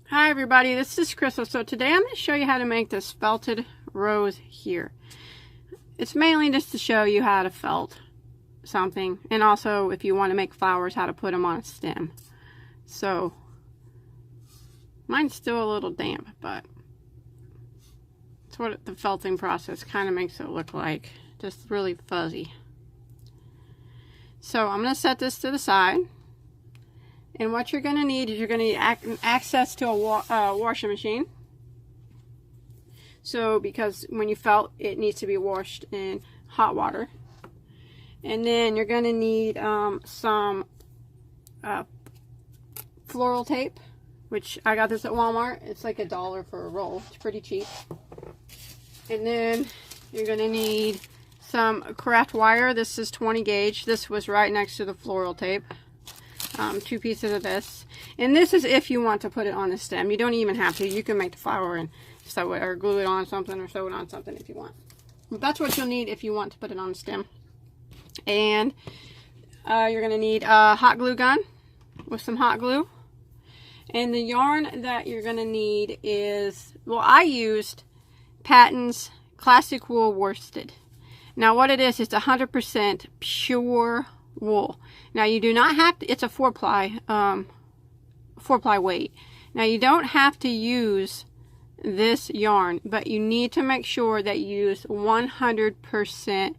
Hi everybody, this is Crystal. So today I'm going to show you how to make this felted rose here. It's mainly just to show you how to felt something, and also if you want to make flowers, how to put them on a stem. So mine's still a little damp, but it's what the felting process kind of makes it look like, just really fuzzy. So I'm going to set this to the side. And what you're going to need is you're going to need access to a washing machine. So because when you felt, it needs to be washed in hot water. And then you're going to need some floral tape, which I got this at Walmart. It's like $1 for a roll. It's pretty cheap. And then you're going to need some craft wire. This is 20 gauge. This was right next to the floral tape. 2 pieces of this, and this is if you want to put it on the stem. You don't even have to. You can make the flower and sew it, or glue it on something, or sew it on something if you want. But that's what you'll need if you want to put it on the stem. And you're going to need a hot glue gun with some hot glue. And the yarn that you're going to need is, well, I used Patons Classic Wool Worsted. Now what it is, it's 100% pure wool. Now you do not have to, it's a 4-ply weight. Now you don't have to use this yarn, but you need to make sure that you use 100%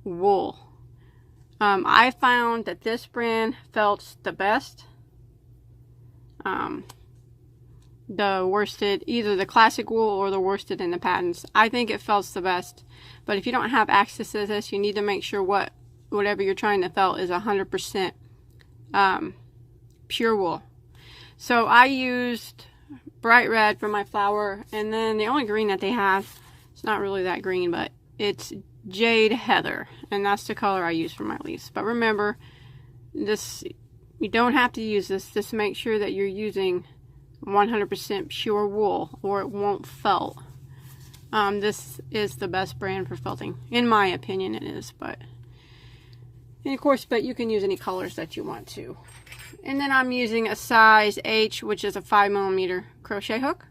wool. I found that this brand felt the best. The worsted, either the classic wool or the worsted in the Patons. I think it felt the best, but if you don't have access to this, you need to make sure whatever you're trying to felt is 100% pure wool. So I used bright red for my flower, and then the only green that they have, it's not really that green, but it's Jade Heather, and that's the color I use for my leaves. But remember, this, you don't have to use this. Just make sure that you're using 100% pure wool, or it won't felt. This is the best brand for felting, in my opinion. It is, and of course, but you can use any colors that you want to. And then I'm using a size H, which is a 5mm crochet hook.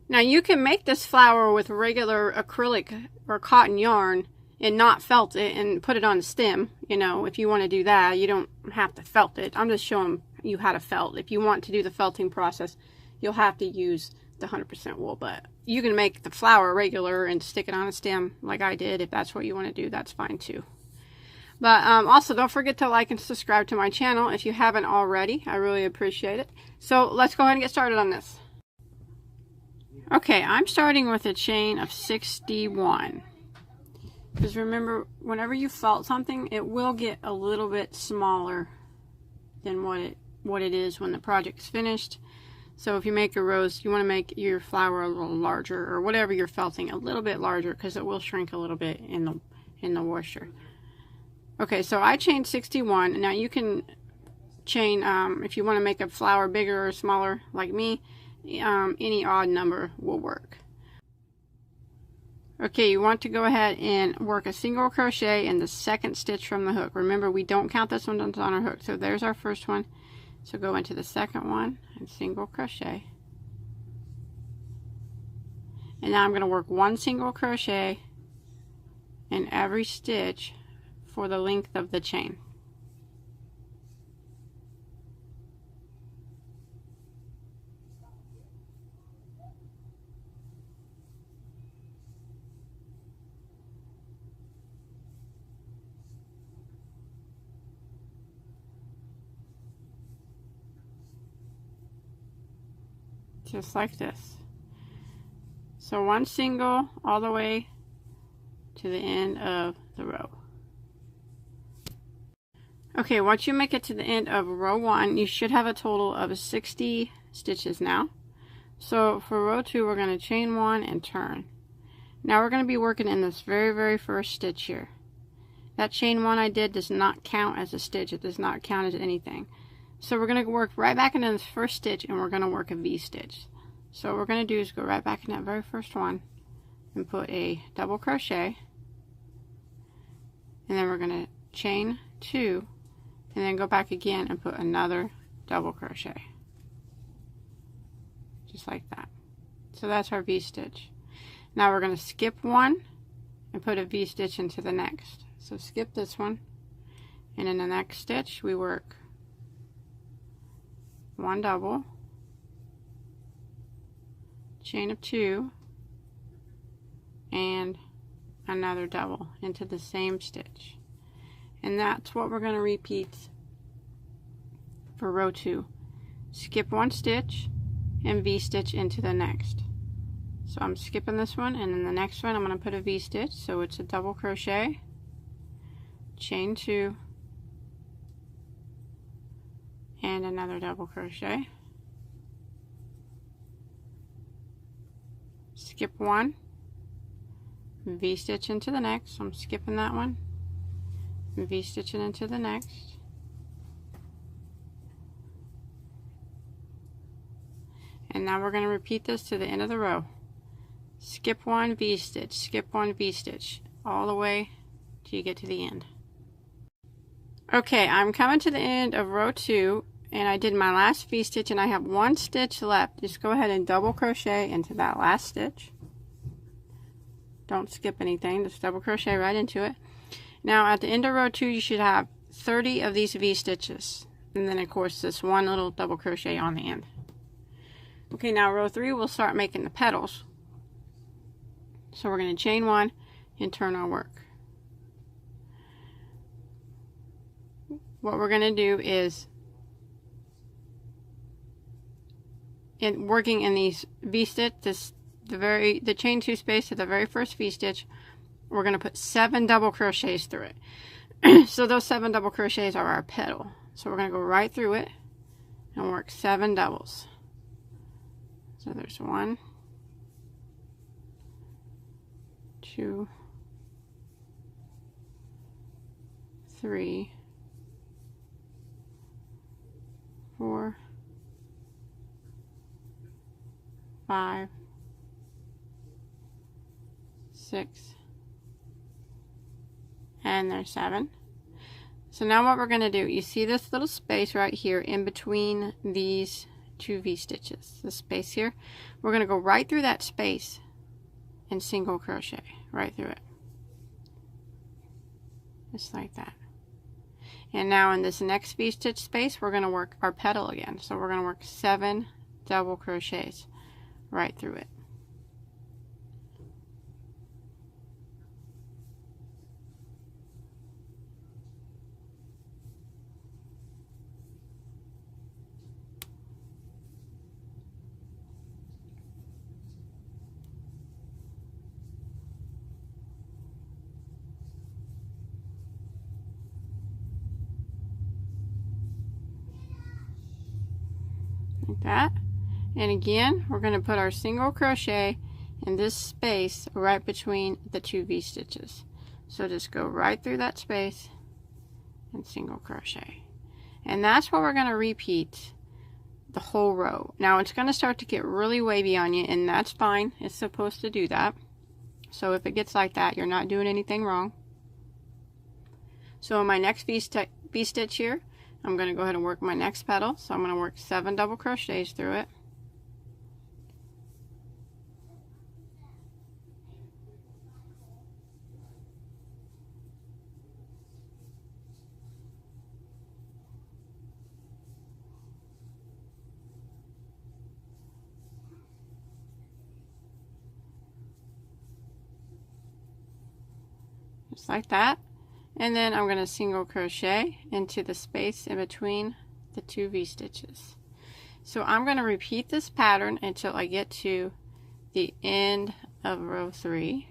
Now you can make this flower with regular acrylic or cotton yarn and not felt it and put it on the stem. You know, if you want to do that, you don't have to felt it. I'm just showing you how to felt. If you want to do the felting process, you'll have to use the 100% wool, but you can make the flower regular and stick it on a stem like I did. If that's what you want to do, that's fine too. But also don't forget to like and subscribe to my channel if you haven't already. I really appreciate it. So let's go ahead and get started on this. Okay, I'm starting with a chain of 61, because remember, whenever you felt something, it will get a little bit smaller than what it is when the project's finished. So if you make a rose, you want to make your flower a little larger, or whatever you're felting a little bit larger, because it will shrink a little bit in the washer. Okay, so I chained 61. Now you can chain, if you want to make a flower bigger or smaller like me, any odd number will work. Okay, you want to go ahead and work a single crochet in the second stitch from the hook. Remember, we don't count this one on our hook. So there's our first one. So go into the second one and single crochet. And now I'm going to work 1 single crochet in every stitch for the length of the chain. Just like this. So 1 single all the way to the end of the row. Okay, once you make it to the end of row 1, you should have a total of 60 stitches now. So for row 2, we're going to chain 1 and turn. Now we're going to be working in this very first stitch here. That chain 1 I did does not count as a stitch. It does not count as anything. So we're going to work right back into this first stitch, and we're going to work a V-stitch. So what we're going to do is go right back in that very first one and put a double crochet, and then we're going to chain 2 and then go back again and put another double crochet. just like that. So that's our V-stitch. Now we're going to skip one and put a V-stitch into the next. So skip this one, and in the next stitch we work one double, chain of 2, and another double into the same stitch. And that's what we're going to repeat for row 2. Skip one stitch and V-stitch into the next. So I'm skipping this one, and in the next one I'm going to put a V-stitch, so it's a double crochet, chain 2, and another double crochet. Skip one, V-stitch into the next, so I'm skipping that one, V-stitching into the next. And now we're going to repeat this to the end of the row. Skip one, V-stitch, skip one, V-stitch, all the way till you get to the end. Okay, I'm coming to the end of row 2, and I did my last V-stitch, and I have one stitch left. Just go ahead and double crochet into that last stitch. Don't skip anything, just double crochet right into it. Now at the end of row 2 you should have 30 of these V-stitches, and then of course this one little double crochet on the end. Okay, now row 3 we'll start making the petals. So we're going to chain 1 and turn our work. What we're going to do is, in working in these V-stitch, the chain 2 space of the very first V-stitch, we're going to put 7 double crochets through it. So those 7 double crochets are our petal. So we're going to go right through it and work 7 doubles. So there's 1, 2, 3, 4, 5, 6, and there's 7. So now what we're going to do, you see this little space right here in between these 2 V-stitches, this space here, we're going to go right through that space and single crochet right through it, just like that. And now in this next V-stitch space we're going to work our petal again, so we're going to work 7 double crochets right through it. Like that. And again we're going to put our single crochet in this space right between the 2 V-stitches. So just go right through that space and single crochet. And that's what we're going to repeat the whole row. Now it's going to start to get really wavy on you, and that's fine. It's supposed to do that. So if it gets like that, you're not doing anything wrong. So in my next V-stitch here, I'm going to go ahead and work my next petal. So I'm going to work 7 double crochets through it. Just like that. And then I'm going to single crochet into the space in between the 2 V-stitches. So I'm going to repeat this pattern until I get to the end of row 3.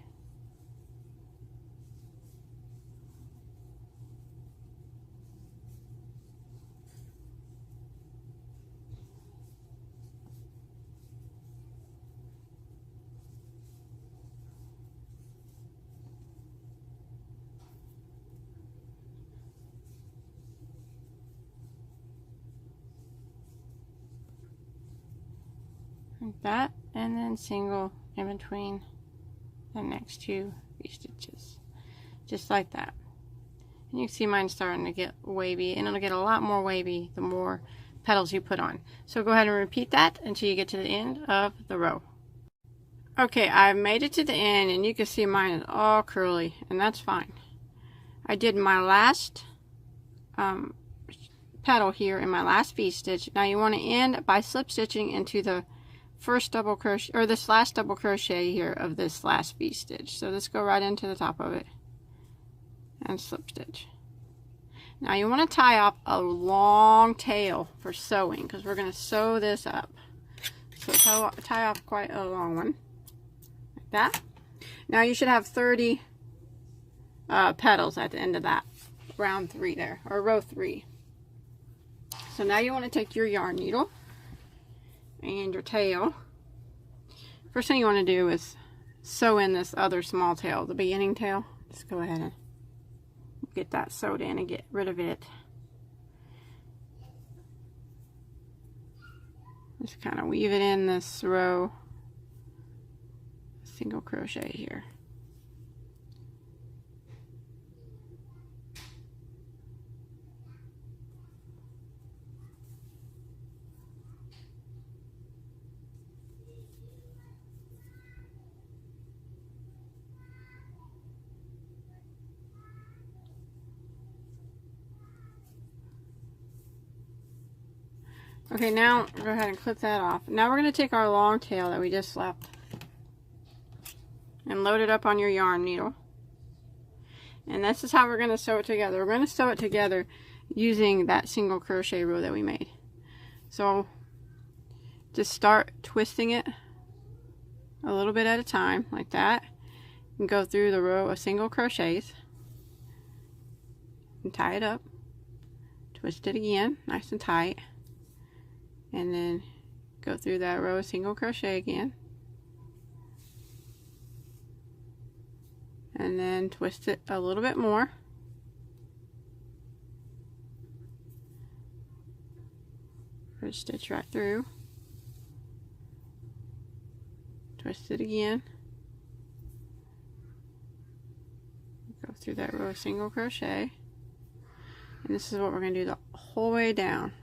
Like that, and then single in between the next 2 V-stitches, just like that. And you can see mine starting to get wavy, and it'll get a lot more wavy the more petals you put on. So go ahead and repeat that until you get to the end of the row. Okay, I've made it to the end, and you can see mine is all curly, and that's fine. I did my last petal here in my last V-stitch. Now you want to end by slip stitching into the first double crochet, or this last double crochet here of this last V-stitch. So let's go right into the top of it and slip stitch. Now you want to tie up a long tail for sewing, because we're going to sew this up. So tie off quite a long one, like that. Now you should have 30 petals at the end of that round 3 there, or row 3. So now you want to take your yarn needle and your tail. First thing you want to do is sew in this other small tail, the beginning tail. Just go ahead and get that sewed in and get rid of it. Just kind of weave it in this row, single crochet here. Okay, now go ahead and clip that off. Now we're going to take our long tail that we just left and load it up on your yarn needle. And this is how we're going to sew it together. We're going to sew it together using that single crochet row that we made. So just start twisting it a little bit at a time, like that, and go through the row of single crochets and tie it up. Twist it again, nice and tight. And then go through that row of single crochet again, and then twist it a little bit more, bridge stitch right through, twist it again, go through that row of single crochet, and this is what we're going to do the whole way down.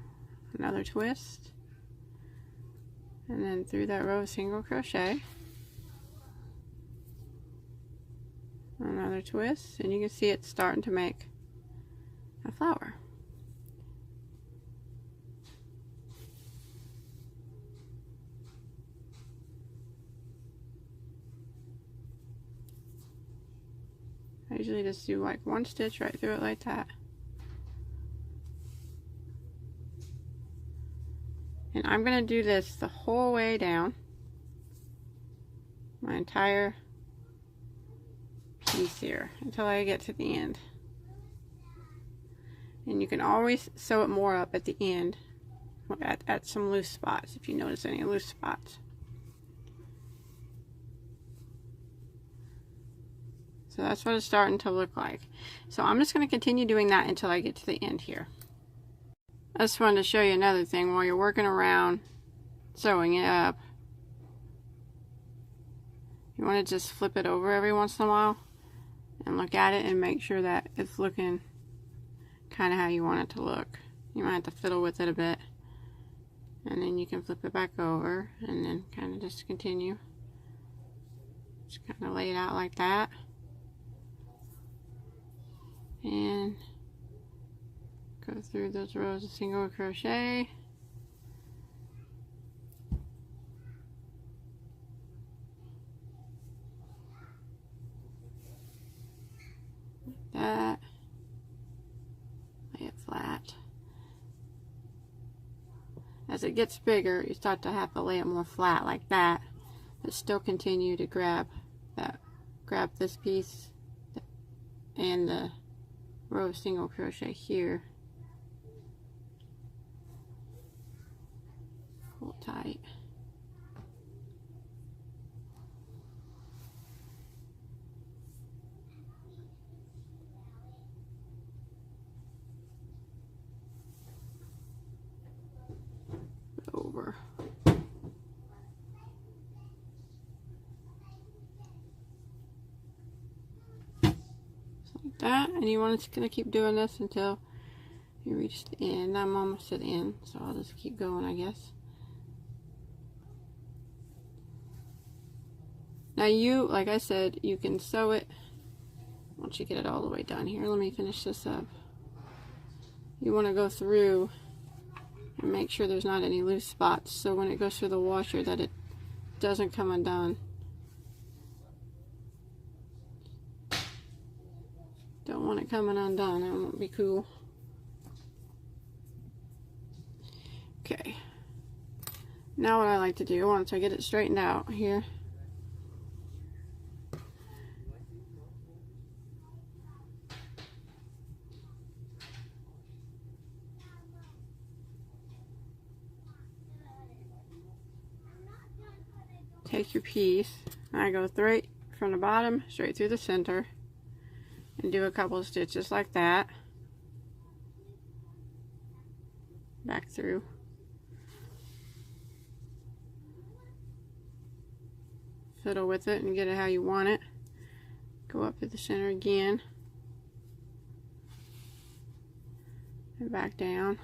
Another twist, and then through that row of single crochet, another twist, and you can see it's starting to make a flower. I usually just do like one stitch right through it like that. And I'm going to do this the whole way down, my entire piece here, until I get to the end. And you can always sew it more up at the end, at some loose spots, if you notice any loose spots. So that's what it's starting to look like. So I'm just going to continue doing that until I get to the end here. I just wanted to show you another thing while you're working around sewing it up. You want to just flip it over every once in a while and look at it and make sure that it's looking kind of how you want it to look. You might have to fiddle with it a bit, and then you can flip it back over and then kind of just continue. Just kind of lay it out like that, and go through those rows of single crochet, like that, lay it flat. As it gets bigger, you start to have to lay it more flat like that, but still continue to grab this piece and the row of single crochet here. Pull tight. Over. Just like that, and you want to keep doing this until You reach the end. I'm almost at the end, so I'll just keep going, I guess. Now you, like I said, you can sew it once you get it all the way done. Here, let me finish this up. You want to go through and make sure there's not any loose spots, so when it goes through the washer that it doesn't come undone. Don't want it coming undone, that won't be cool. Okay, now what I like to do, once I get it straightened out here, take your piece, and I go straight from the bottom straight through the center and do a couple of stitches like that, back through, fiddle with it and get it how you want it, go up to the center again and back down.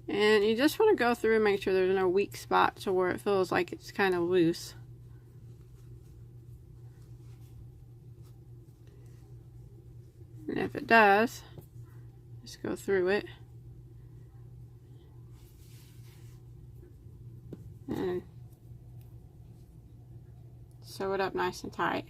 And you just want to go through and make sure there's no weak spots or where it feels like it's kind of loose. And if it does, just go through it and sew it up nice and tight.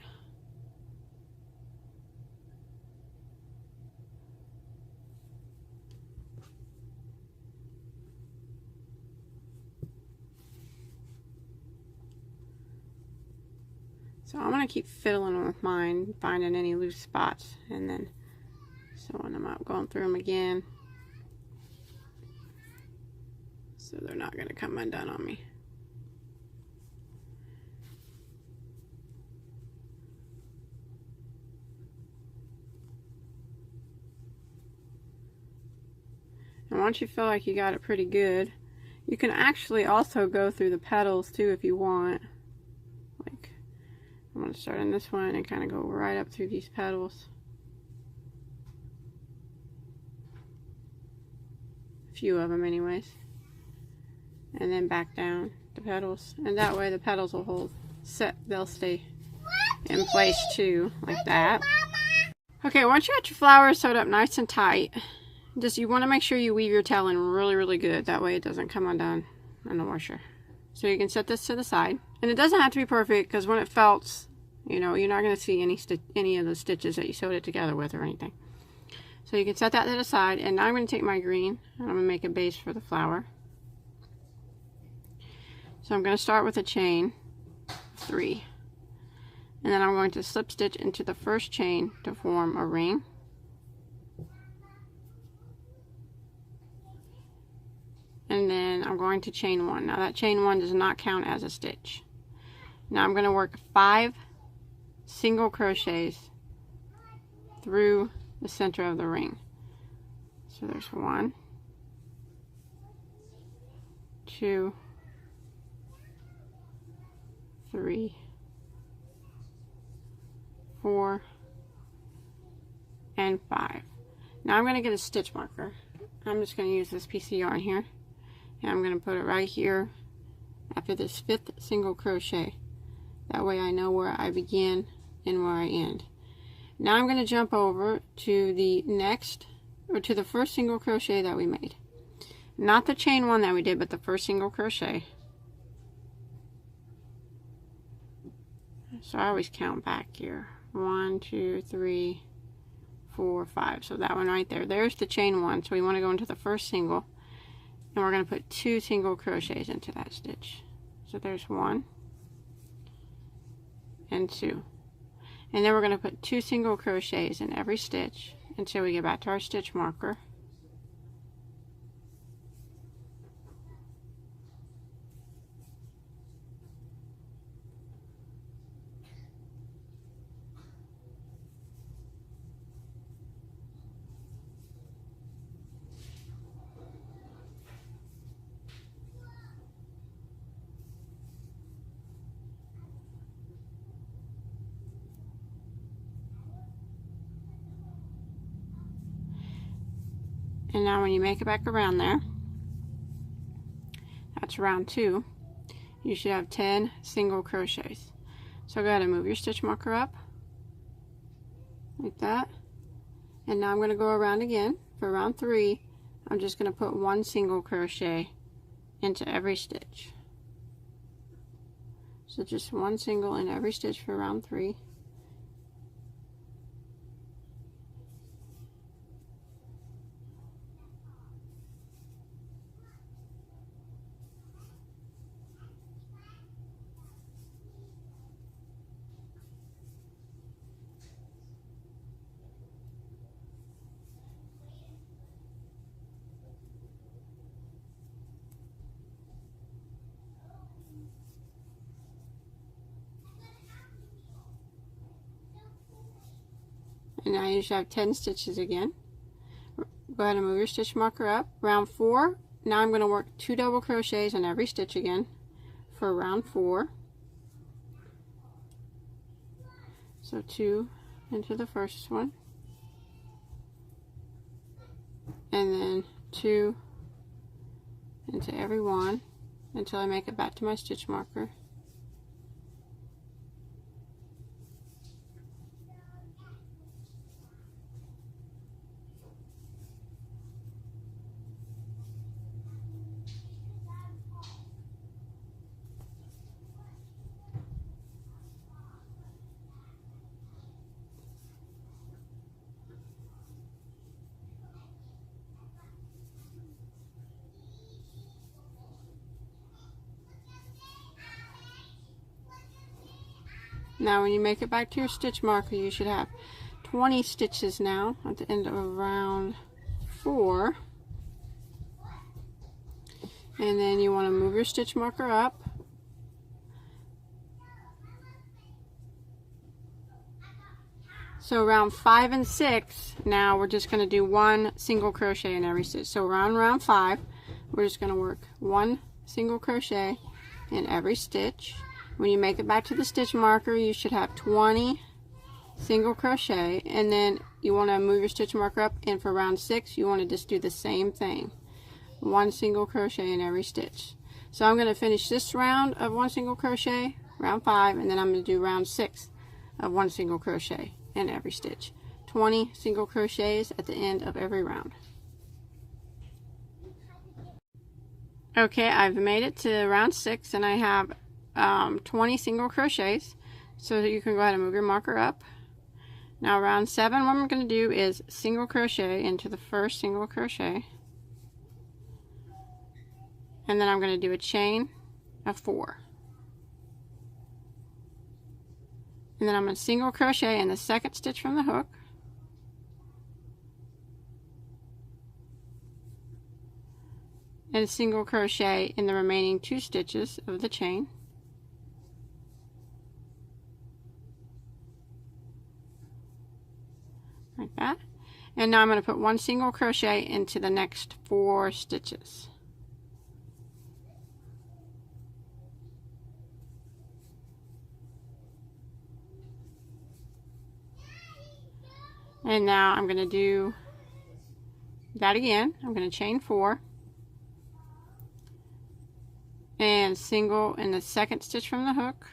So I'm going to keep fiddling with mine, finding any loose spots, and then sewing them up, going through them again, so they're not going to come undone on me. And once you feel like you got it pretty good, you can actually also go through the petals too if you want. Like, I'm going to start on this one and kind of go right up through these petals. A few of them anyways. And then back down the petals. And that way the petals will hold set, they'll stay in place too, like that. Okay, once you got your flowers sewed up nice and tight, just you want to make sure you weave your tail in really good. That way it doesn't come undone in the washer. So you can set this to the side. And it doesn't have to be perfect, because when it felts, you know, you're not going to see any of the stitches that you sewed it together with or anything. So you can set that to the side. And now I'm going to take my green and I'm going to make a base for the flower. So I'm going to start with a chain of 3. And then I'm going to slip stitch into the first chain to form a ring. And then I'm going to chain 1. Now that chain 1 does not count as a stitch. Now I'm going to work 5 single crochets through the center of the ring. So there's 1, 2, 3, 4, and 5. Now I'm going to get a stitch marker. I'm just going to use this piece of yarn here, and I'm going to put it right here after this 5th single crochet. That way I know where I begin and where I end. Now I'm going to jump over to the next, or to the first single crochet that we made. Not the chain 1 that we did, but the first single crochet. So I always count back here. 1, 2, 3, 4, 5. So that one right there. There's the chain 1. So we want to go into the first single, and we're going to put 2 single crochets into that stitch. So there's 1 and 2. And then we're going to put 2 single crochets in every stitch until we get back to our stitch marker. And now when you make it back around there, that's round 2, you should have 10 single crochets. So go ahead and move your stitch marker up like that. And now I'm going to go around again. For round 3, I'm just going to put 1 single crochet into every stitch. So just 1 single in every stitch for round 3. And now you should have 10 stitches again. Go ahead and move your stitch marker up. Round 4, now I'm going to work 2 double crochets in every stitch again for round 4. So 2 into the first one, and then 2 into every one until I make it back to my stitch marker. Now when you make it back to your stitch marker, you should have 20 stitches now at the end of round 4. And then you want to move your stitch marker up. So round 5 and 6, now we're just going to do 1 single crochet in every stitch. So round 5, we're just going to work 1 single crochet in every stitch. When you make it back to the stitch marker, you should have 20 single crochet, and then you want to move your stitch marker up, and for round 6 you want to just do the same thing, 1 single crochet in every stitch. So I'm going to finish this round of 1 single crochet, round 5, and then I'm going to do round 6 of 1 single crochet in every stitch. 20 single crochets at the end of every round. Okay, I've made it to round 6, and I have 20 single crochets, so you can go ahead and move your marker up. Now round 7, what I'm going to do is single crochet into the first single crochet, and then I'm going to do a chain of 4, and then I'm going to single crochet in the second stitch from the hook, and a single crochet in the remaining 2 stitches of the chain. Like that. And now I'm going to put 1 single crochet into the next 4 stitches. And now I'm going to do that again. I'm going to chain 4 and single in the second stitch from the hook,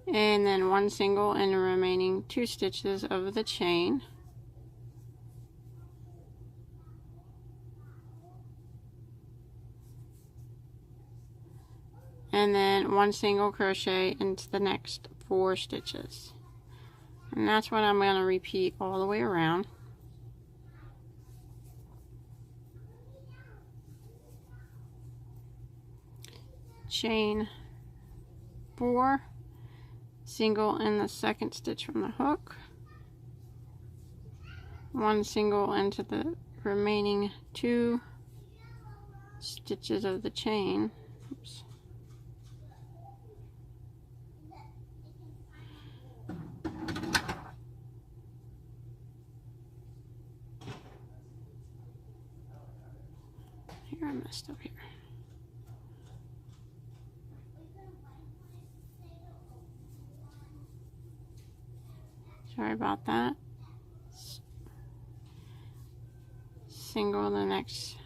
and then 1 single in the remaining 2 stitches of the chain. And then 1 single crochet into the next 4 stitches. And that's what I'm going to repeat all the way around. Chain 4, single in the second stitch from the hook, 1 single into the remaining 2 stitches of the chain. Oops. Here I messed up here. Sorry about that. single the next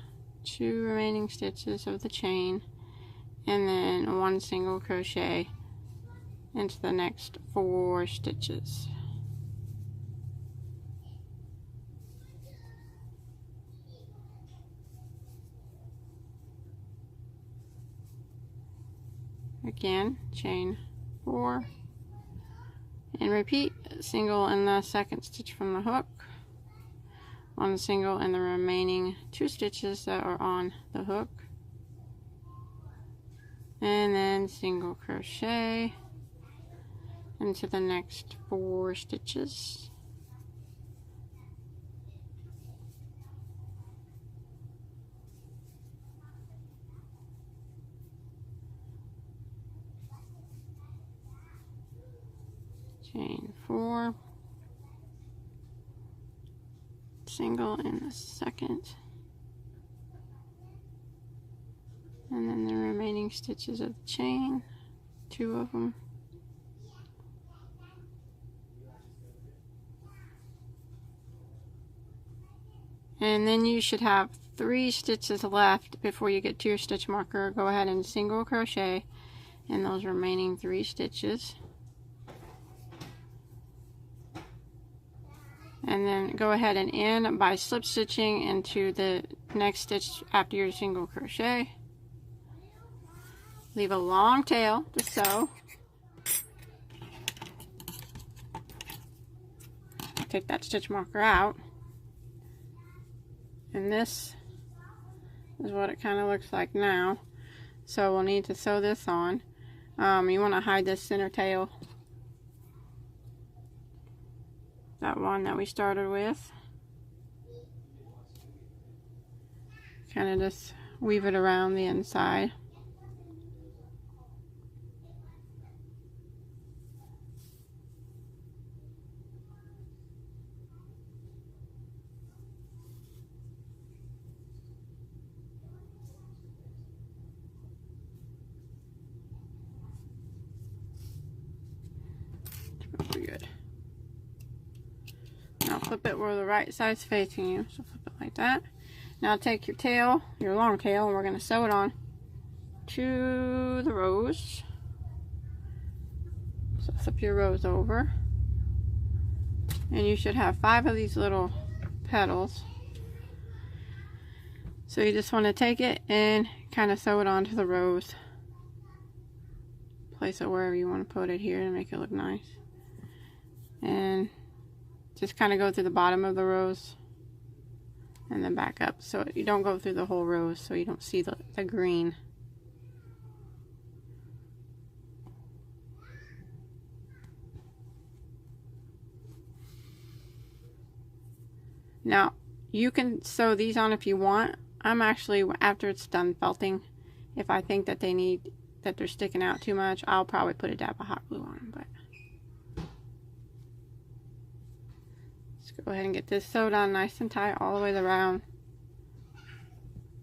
2 remaining stitches of the chain, and then 1 single crochet into the next 4 stitches. Again, chain 4 and repeat. Single in the second stitch from the hook, 1 single in the remaining 2 stitches that are on the hook, and then single crochet into the next 4 stitches. Chain 4, single in the second, and then the remaining stitches of the chain, 2 of them. And then you should have 3 stitches left before you get to your stitch marker. Go ahead and single crochet in those remaining 3 stitches. And then go ahead and end by slip stitching into the next stitch after your single crochet. Leave a long tail to sew. Take that stitch marker out. And this is what it kind of looks like now. So we'll need to sew this on. You want to hide this center tail. That one that we started with. Kind of just weave it around the inside. Pretty good. Now flip it where the right side's facing you. So flip it like that. Now take your tail, your long tail, and we're going to sew it on to the rose. So flip your rose over. And you should have 5 of these little petals. So you just want to take it and kind of sew it onto the rose. Place it wherever you want to put it here to make it look nice. And just kind of go through the bottom of the rose and then back up, so you don't go through the whole rose, so you don't see the green. Now you can sew these on if you want. I'm actually, after it's done felting, if I think that they're sticking out too much, I'll probably put a dab of hot glue on them. But go ahead and get this sewed on nice and tight all the way around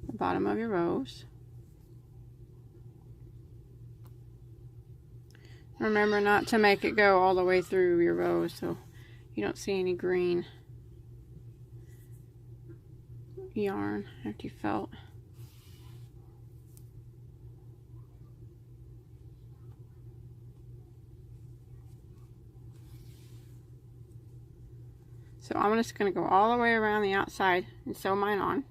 the bottom of your rose. Remember not to make it go all the way through your rose so you don't see any green yarn after you felt. So I'm just going to go all the way around the outside and sew mine on.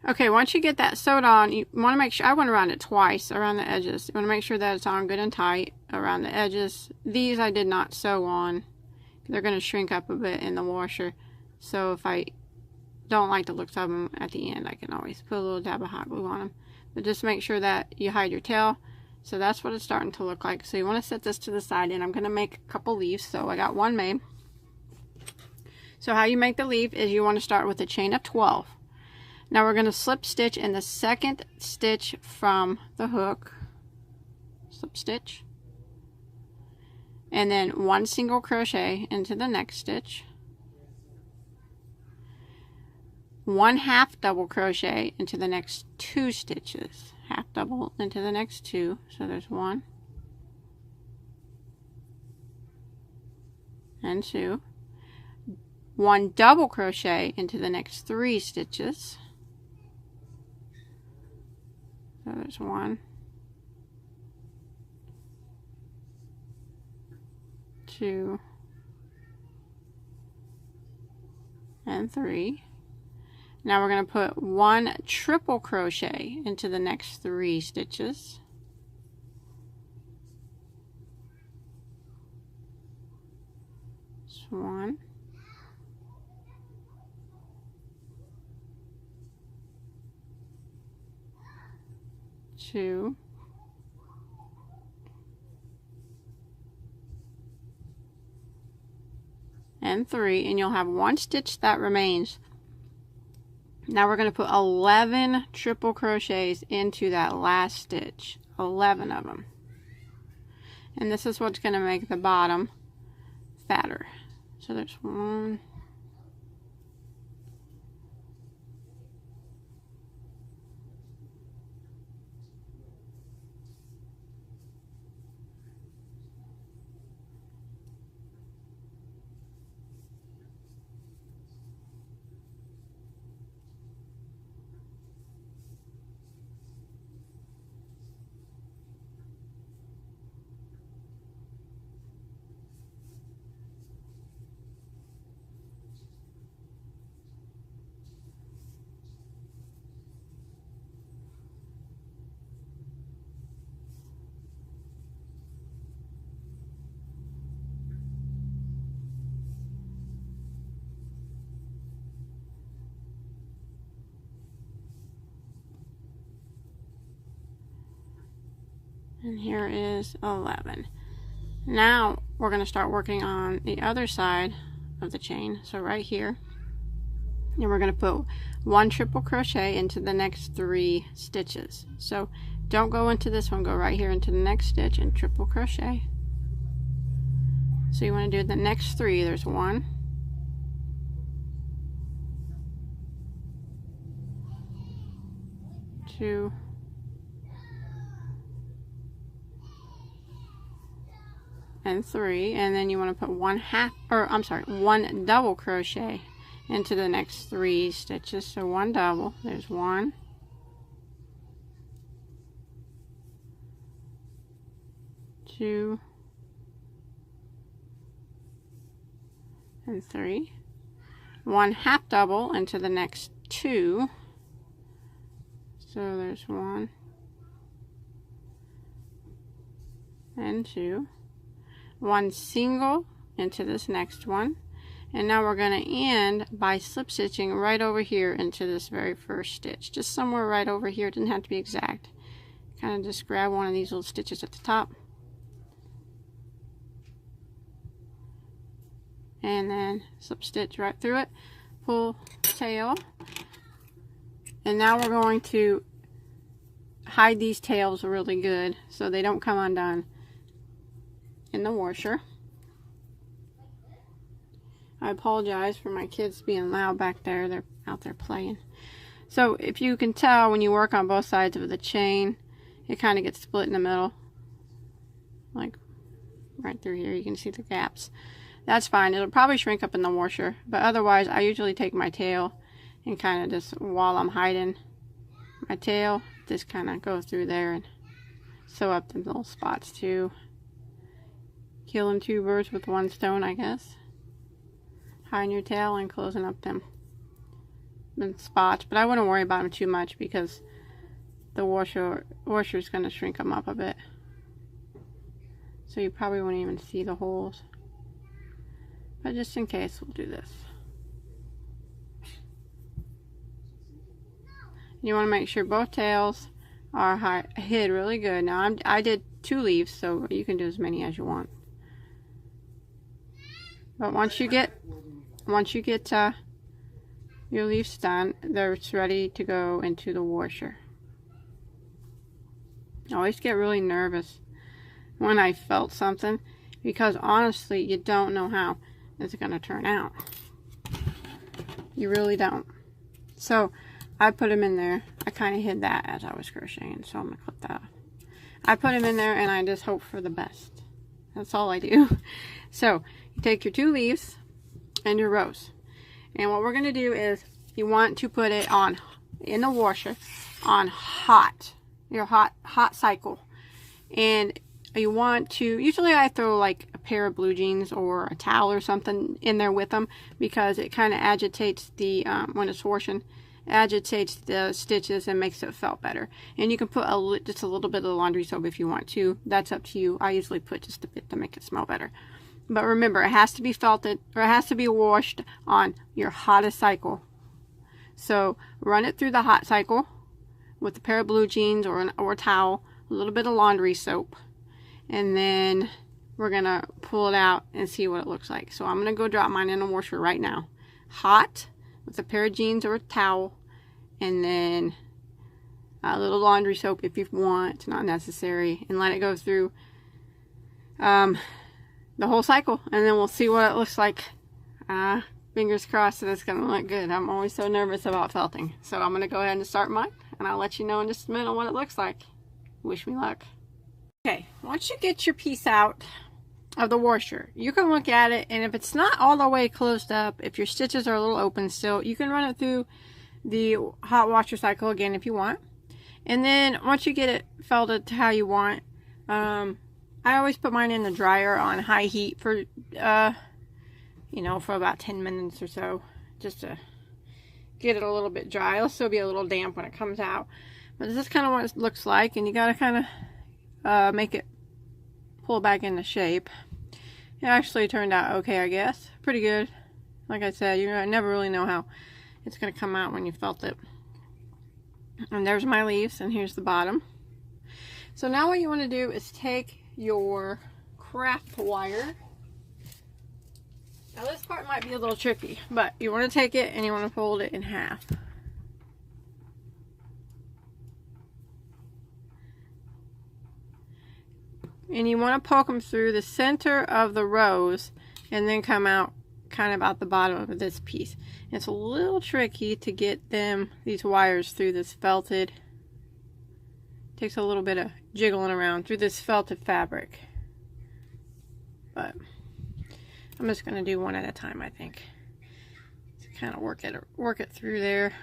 Okay, once you get that sewed on, you want to make sure, I went around it twice around the edges. You want to make sure that it's on good and tight around the edges. These I did not sew on. They're going to shrink up a bit in the washer. So if I don't like the looks of them at the end, I can always put a little dab of hot glue on them. But just make sure that you hide your tail. So that's what it's starting to look like. So you want to set this to the side, and I'm going to make a couple leaves. So I got one made. So how you make the leaf is you want to start with a chain of 12. Now we're going to slip stitch in the second stitch from the hook. Slip stitch. And then 1 single crochet into the next stitch. 1 half double crochet into the next 2 stitches. Half double into the next 2. So there's 1 and 2. 1 double crochet into the next 3 stitches. So there's 1, 2, and 3. Now we're going to put 1 triple crochet into the next 3 stitches. Just 1, 2, and 3, and you'll have 1 stitch that remains. Now we're going to put 11 triple crochets into that last stitch, 11 of them, and this is what's going to make the bottom fatter. So there's 1, and here is 11. Now we're going to start working on the other side of the chain. So right here, and we're going to put 1 triple crochet into the next 3 stitches. So don't go into this one, go right here into the next stitch and triple crochet. So you want to do the next 3. There's 1, 2, and 3, and then you want to put 1 double crochet into the next 3 stitches. So 1 double, there's 1, 2, and 3. 1 half double into the next 2. So there's 1 and 2. 1 single into this next one, and now we're going to end by slip stitching right over here into this very first stitch, just somewhere right over here. It doesn't have to be exact. Kind of just grab one of these little stitches at the top and then slip stitch right through it, pull tail, and now we're going to hide these tails really good so they don't come undone in the washer. I apologize for my kids being loud back there. They're out there playing. So if you can tell, when you work on both sides of the chain, it kind of gets split in the middle, like right through here. You can see the gaps. That's fine. It'll probably shrink up in the washer, but otherwise I usually take my tail and kind of just, while I'm hiding my tail, just kind of go through there and sew up the little spots too. Killing 2 birds with 1 stone, I guess. Hiding your tail and closing up them spots, but I wouldn't worry about them too much because the washer is going to shrink them up a bit, so you probably won't even see the holes. But just in case, we'll do this. You want to make sure both tails are hid really good. Now I did 2 leaves, so you can do as many as you want. But once you get your leaves done, they're ready to go into the washer. I always get really nervous when I felt something, because honestly, you don't know how it's going to turn out. You really don't. So I put them in there. I kind of hid that as I was crocheting, so I'm going to clip that off. I put them in there and I just hope for the best. That's all I do. So you take your 2 leaves and your rows. And what we're going to do is you want to put it on in the washer on hot, your hot cycle. And you want to, usually I throw like a pair of blue jeans or a towel or something in there with them, because it kind of agitates the, when it's washing, agitates the stitches and makes it felt better. And you can put just a little bit of laundry soap if you want to. That's up to you. I usually put just a bit to make it smell better. But remember, it has to be felted, or it has to be washed on your hottest cycle. So run it through the hot cycle with a pair of blue jeans or a towel, a little bit of laundry soap, and then we're gonna pull it out and see what it looks like. So I'm gonna go drop mine in the washer right now, hot, with a pair of jeans or a towel, and then a little laundry soap if you want. It's not necessary, and let it go through the whole cycle, and then we'll see what it looks like. Fingers crossed that it's going to look good. I'm always so nervous about felting. So I'm going to go ahead and start mine, and I'll let you know in just a minute what it looks like. Wish me luck. Okay, once you get your piece out of the washer, you can look at it, and if it's not all the way closed up, if your stitches are a little open still, you can run it through the hot washer cycle again if you want. And then once you get it felted to how you want, I always put mine in the dryer on high heat for you know, for about 10 minutes or so, just to get it a little bit dry. It'll still be a little damp when it comes out, but this is kind of what it looks like, and you got to kind of make it pull back into shape. It actually turned out okay, I guess. Pretty good. Like I said, you never really know how it's going to come out when you felt it. And there's my leaves, and here's the bottom. So now what you want to do is take your craft wire. Now this part might be a little tricky, but you want to take it and you want to fold it in half. And you want to poke them through the center of the rows and then come out kind of out the bottom of this piece. It's a little tricky to get these wires through this felted. Takes a little bit of jiggling around through this felted fabric. But I'm just going to do one at a time, I think. To kind of work it through there.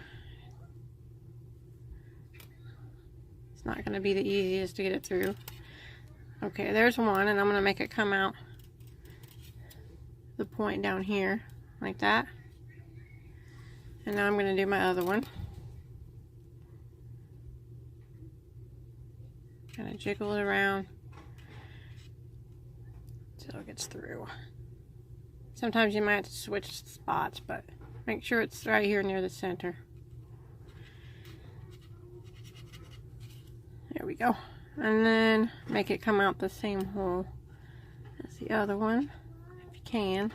It's not going to be the easiest to get it through. Okay, there's one, and I'm going to make it come out the point down here, like that. And now I'm going to do my other one. Kind of jiggle it around until it gets through. Sometimes you might have to switch spots, but make sure it's right here near the center. There we go. And then make it come out the same hole as the other one, if you can.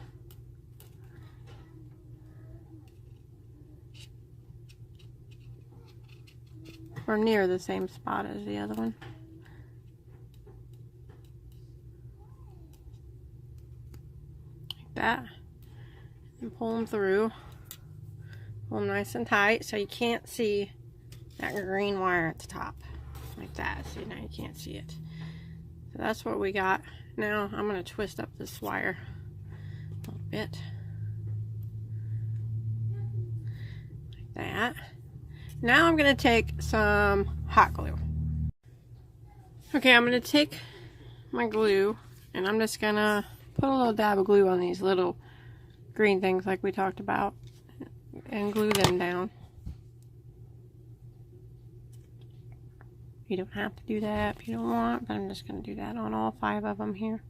Or near the same spot as the other one. That, and pull them through. Pull them nice and tight so you can't see that green wire at the top, like that. See, now you can't see it. So that's what we got. Now I'm going to twist up this wire a little bit, like that. Now I'm going to take some hot glue. Okay, I'm going to take my glue, and I'm just going to put a little dab of glue on these little green things like we talked about, and glue them down. You don't have to do that if you don't want, but I'm just going to do that on all 5 of them here.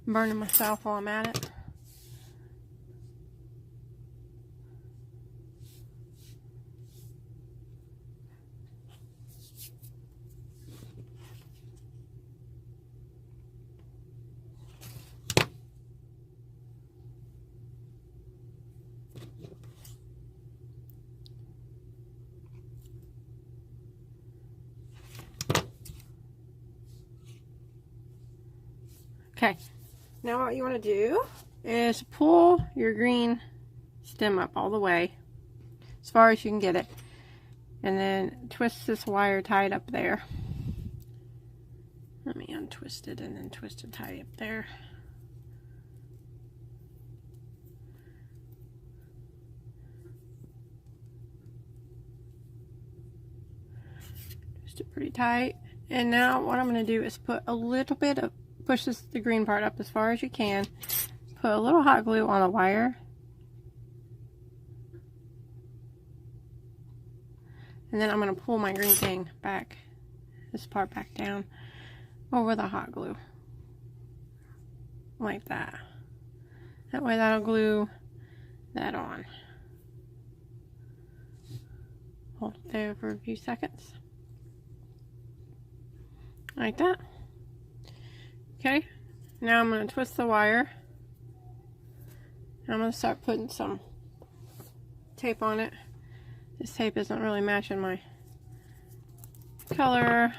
I'm burning myself while I'm at it. Okay, now what you want to do is pull your green stem up all the way, as far as you can get it, and then twist this wire tied up there. Let me untwist it and then twist it tight up there. Twist it pretty tight. And now what I'm going to do is put a little bit of, push the green part up as far as you can. Put a little hot glue on the wire. And then I'm going to pull my green thing back, this part back down over the hot glue. Like that. That way that'll glue that on. Hold it there for a few seconds. Like that. Okay, now I'm going to twist the wire. I'm going to start putting some tape on it. This tape isn't really matching my color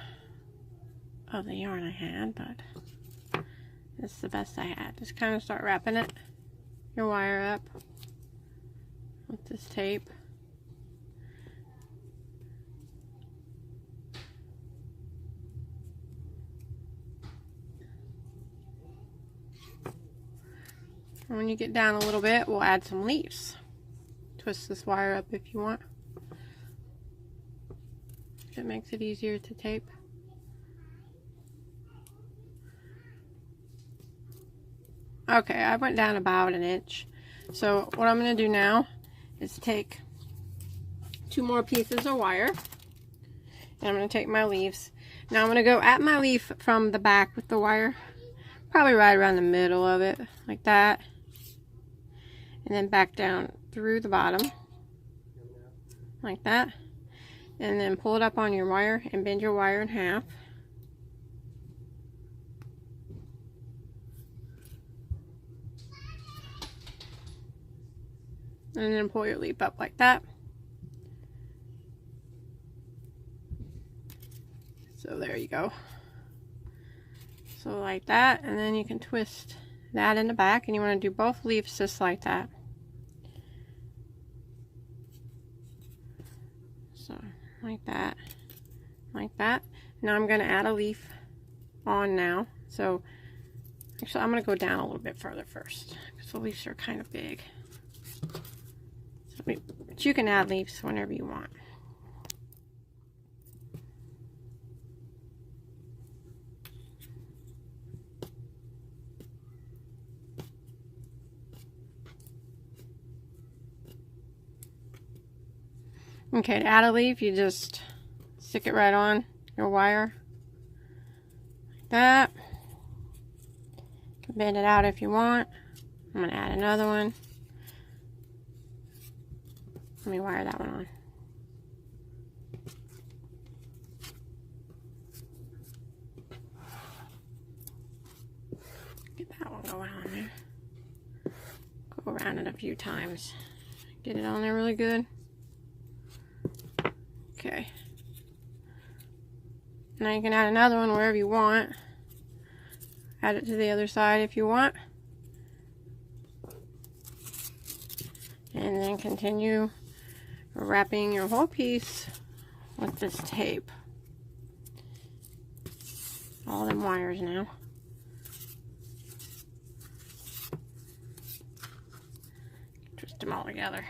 of the yarn I had, but this is the best I had. Just kind of start wrapping it, your wire up with this tape. And when you get down a little bit, we'll add some leaves. Twist this wire up if you want. It makes it easier to tape. Okay, I went down about an inch. So what I'm going to do now is take 2 more pieces of wire. And I'm going to take my leaves. Now I'm going to go at my leaf from the back with the wire. Probably right around the middle of it, like that. And then back down through the bottom, like that. And then pull it up on your wire and bend your wire in half. And then pull your leaf up like that. So there you go. So like that, and then you can twist that in the back, and you want to do both leaves just like that. So like that, like that. Now I'm going to add a leaf on now. So actually I'm going to go down a little bit further first because the leaves are kind of big. So, but you can add leaves whenever you want. Okay, to add a leaf, you just stick it right on your wire, like that. You can bend it out if you want. I'm going to add another one. Let me wire that one on. Get that one going on there. Go around it a few times. Get it on there really good. Okay. Now you can add another one wherever you want. Add it to the other side if you want. And then continue wrapping your whole piece with this tape. All them wires now. Twist them all together.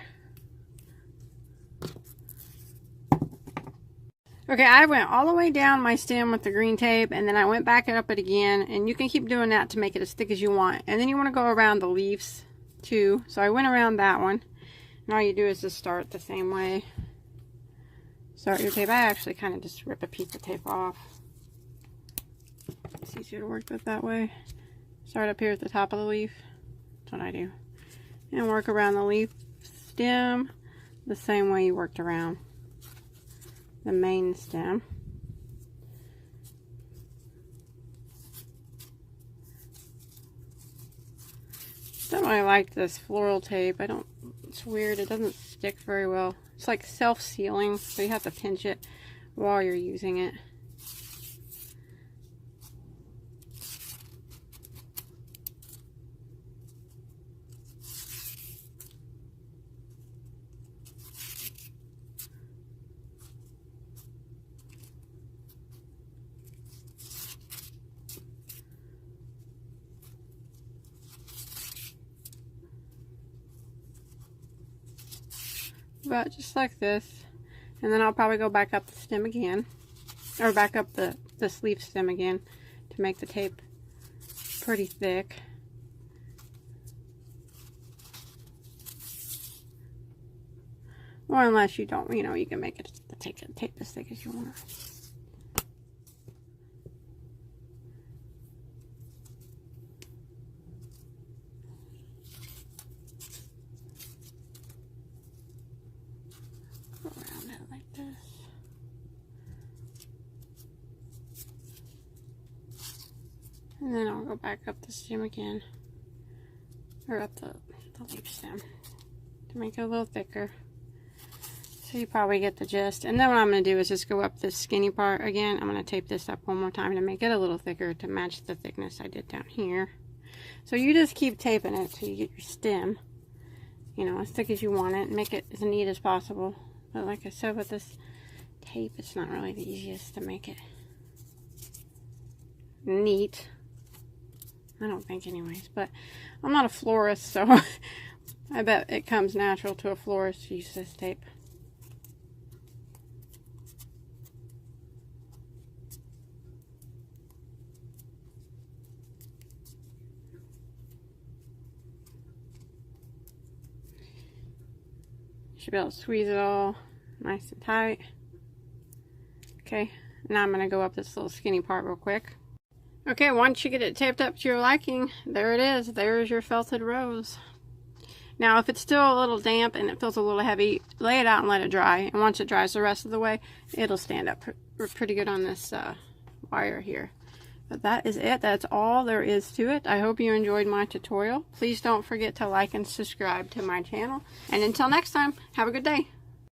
Okay, I went all the way down my stem with the green tape, and then I went back up it again, and you can keep doing that to make it as thick as you want. And then you want to go around the leaves too. So I went around that one. And all you do is just start the same way. Start your tape. I actually kind of just rip a piece of tape off. It's easier to work with that way. Start up here at the top of the leaf. That's what I do. And work around the leaf stem the same way you worked around the main stem. Don't really like this floral tape. It's weird. It doesn't stick very well. It's like self-sealing, so you have to pinch it while you're using it. about just like this. And then I'll probably go back up the stem again, or back up the sleeve stem again to make the tape pretty thick. Or unless you don't, you know, you can make it take tape as thick as you want. Go around it like this. And then I'll go back up the stem again, or up the leaf stem to make it a little thicker. So you probably get the gist. And then what I'm going to do is just go up this skinny part again. I'm going to tape this up one more time to make it a little thicker to match the thickness I did down here. So you just keep taping it till you get your stem, you know, as thick as you want it, and make it as neat as possible. But like I said, with this tape, it's not really the easiest to make it neat. I don't think anyways, but I'm not a florist, so I bet it comes natural to a florist to use this tape. Should be able to squeeze it all nice and tight. Okay, now I'm going to go up this little skinny part real quick. Okay, once you get it taped up to your liking, there it is. There's your felted rose. Now, if it's still a little damp and it feels a little heavy, lay it out and let it dry. And once it dries the rest of the way, it'll stand up pretty good on this wire here. But that is it. That's all there is to it. I hope you enjoyed my tutorial. Please don't forget to like and subscribe to my channel. And until next time, have a good day.